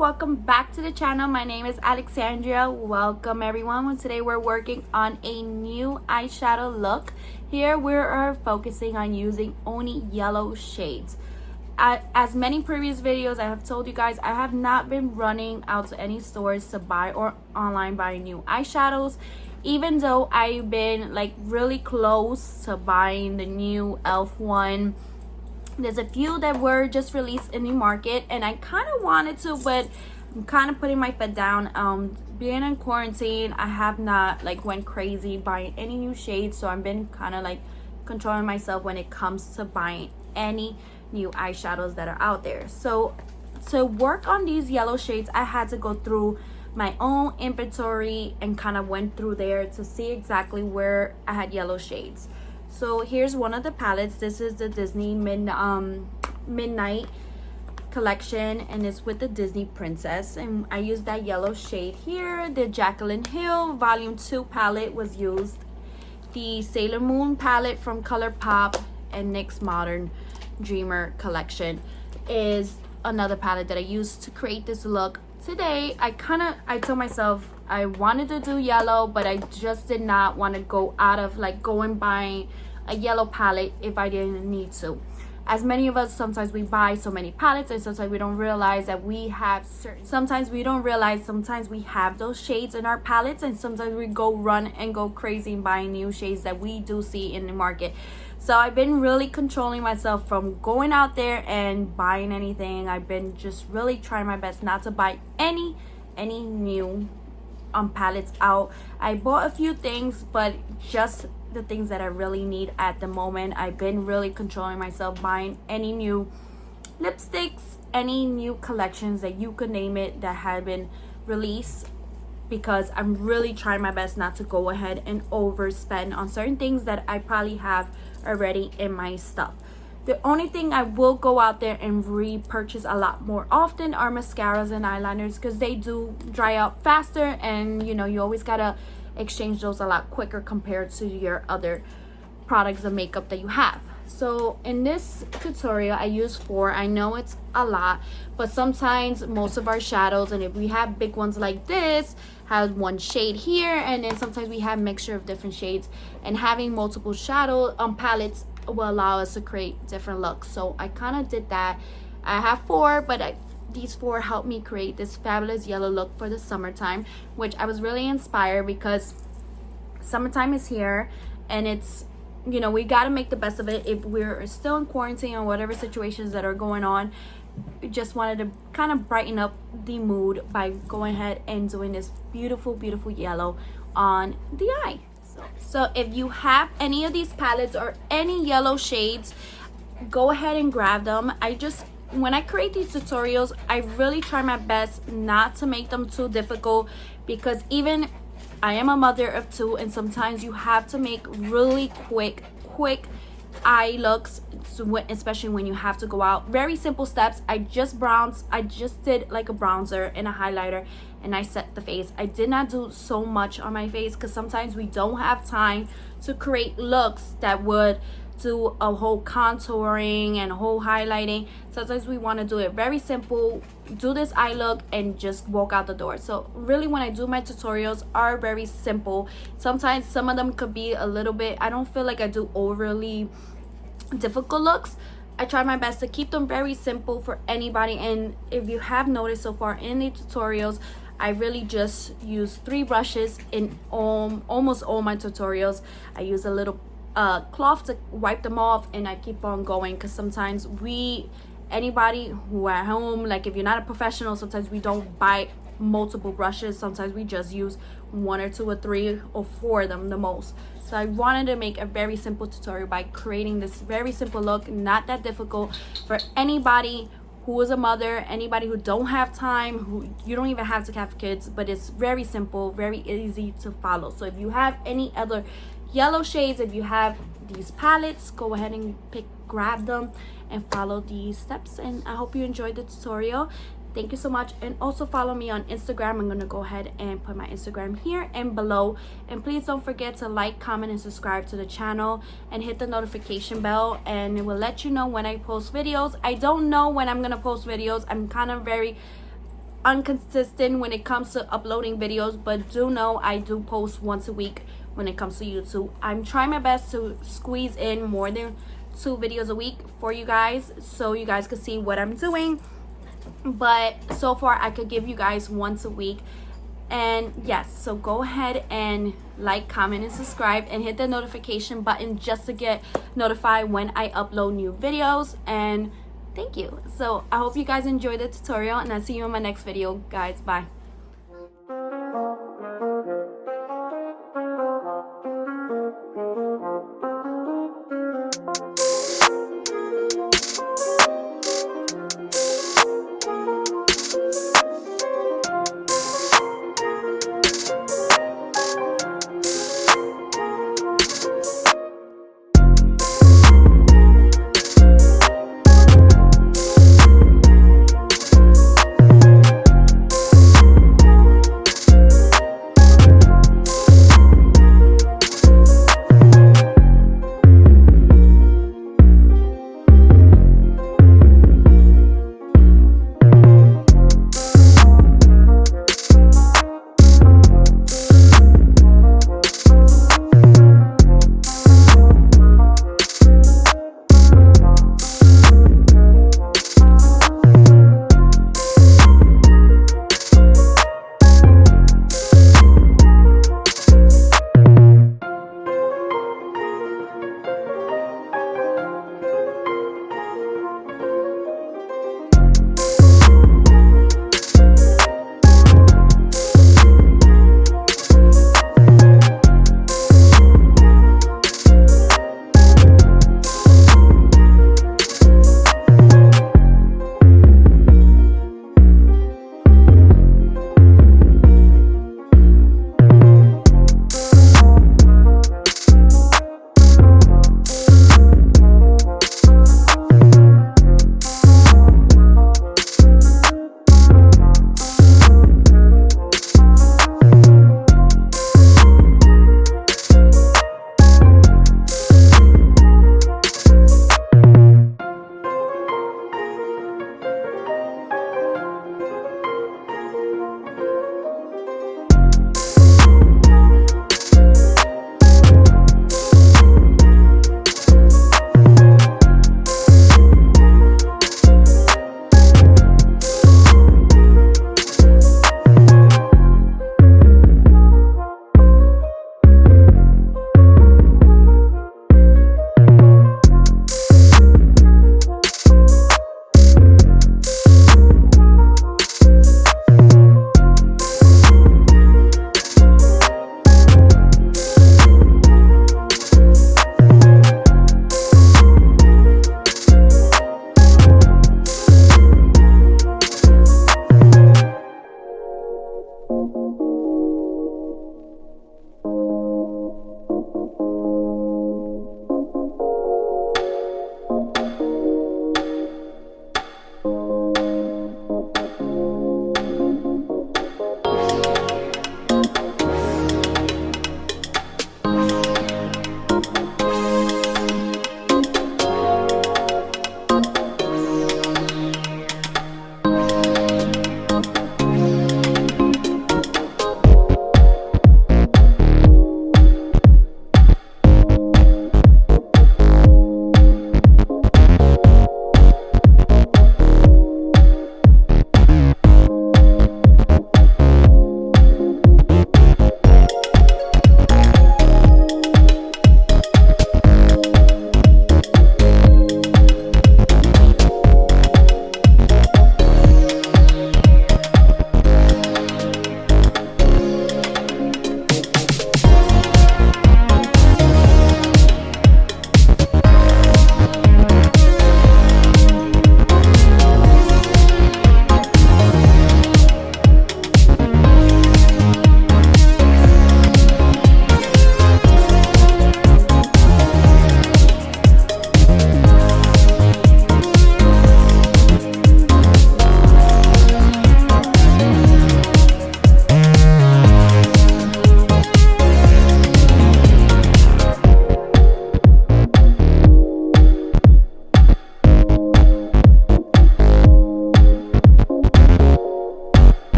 welcome back to the channel. My name is Alexandria. Welcome everyone. Today we're working on a new eyeshadow look. Here we are focusing on using only yellow shades. As many previous videos I have told you guys, I have not been running out to any stores to buy or online buying new eyeshadows, even though I've been like really close to buying the new e.l.f. one. There's a few that were just released in the market and I kind of wanted to, but I'm kind of putting my foot down. Being in quarantine, I have not like went crazy buying any new shades, so I've been kind of like controlling myself when it comes to buying any new eyeshadows that are out there. So to work on these yellow shades, I had to go through my own inventory and kind of went through there to see exactly where I had yellow shades. So here's one of the palettes. This is the Disney Midnight collection and it's with the Disney Princess, and I used that yellow shade here. The Jaclyn Hill Volume 2 palette was used. The Sailor Moon palette from Colourpop and NYX Modern Dreamer collection is another palette that I used to create this look. Today I told myself I wanted to do yellow, but I just did not want to go out of like go and buy a yellow palette if I didn't need to. As many of us, sometimes we buy so many palettes and sometimes we don't realize that we have sometimes we have those shades in our palettes, and sometimes we go run and go crazy and buying new shades that we do see in the market. So I've been really controlling myself from going out there and buying anything. I've been just really trying my best not to buy any new palettes out. I bought a few things, but just the things that I really need at the moment. I've been really controlling myself buying any new lipsticks, any new collections that you could name it that have been released, because I'm really trying my best not to go ahead and overspend on certain things that I probably have already in my stuff. The only thing I will go out there and repurchase a lot more often are mascaras and eyeliners, because they do dry out faster, and you know, you always gotta exchange those a lot quicker compared to your other products of makeup that you have. So in this tutorial I use 4. I know it's a lot, but sometimes most of our shadows, and if we have big ones like this, have one shade here, and then sometimes we have mixture of different shades, and having multiple shadow palettes will allow us to create different looks. So I kind of did that. I have 4, but these 4 helped me create this fabulous yellow look for the summertime, which I was really inspired because summertime is here, and it's, you know, we got to make the best of it. If we're still in quarantine or whatever situations that are going on, we just wanted to kind of brighten up the mood by going ahead and doing this beautiful yellow on the eye. So if you have any of these palettes or any yellow shades, go ahead and grab them. When I create these tutorials, I really try my best not to make them too difficult, because even I am a mother of 2, and sometimes you have to make really quick eye looks, especially when you have to go out. Very simple steps. I just did like a bronzer and a highlighter, and I set the face. I did not do so much on my face, because sometimes we don't have time to create looks that would do a whole contouring and a whole highlighting. Sometimes we want to do it very simple, do this eye look and just walk out the door. So really, when I do my tutorials are very simple. Sometimes some of them could be a little bit, I don't feel like I do overly difficult looks. I try my best to keep them very simple for anybody. And if you have noticed so far in the tutorials, I really just use 3 brushes in almost all my tutorials. I use a little cloth to wipe them off, and I keep on going, because sometimes anybody who at home, like if you're not a professional, sometimes we don't buy multiple brushes. Sometimes we just use 1 or 2 or 3 or 4 of them the most. So I wanted to make a very simple tutorial by creating this very simple look, not that difficult, for anybody who is a mother, anybody who don't have time, who you don't even have to have kids, but it's very simple, very easy to follow. So if you have any other yellow shades, if you have these palettes, go ahead and grab them and follow these steps. And I hope you enjoyed the tutorial. Thank you so much, and also follow me on Instagram. I'm gonna go ahead and put my Instagram here and below, and please don't forget to like, comment, and subscribe to the channel, and hit the notification bell, and it will let you know when I post videos. I don't know when I'm gonna post videos. I'm kind of very inconsistent when it comes to uploading videos, but do know I do post once a week when it comes to YouTube. I'm trying my best to squeeze in more than 2 videos a week for you guys, so you guys can see what I'm doing. But so far I could give you guys once a week. And yes, so go ahead and like, comment, and subscribe, and hit the notification button just to get notified when I upload new videos. And thank you. So I hope you guys enjoyed the tutorial, and I'll see you in my next video, guys. Bye.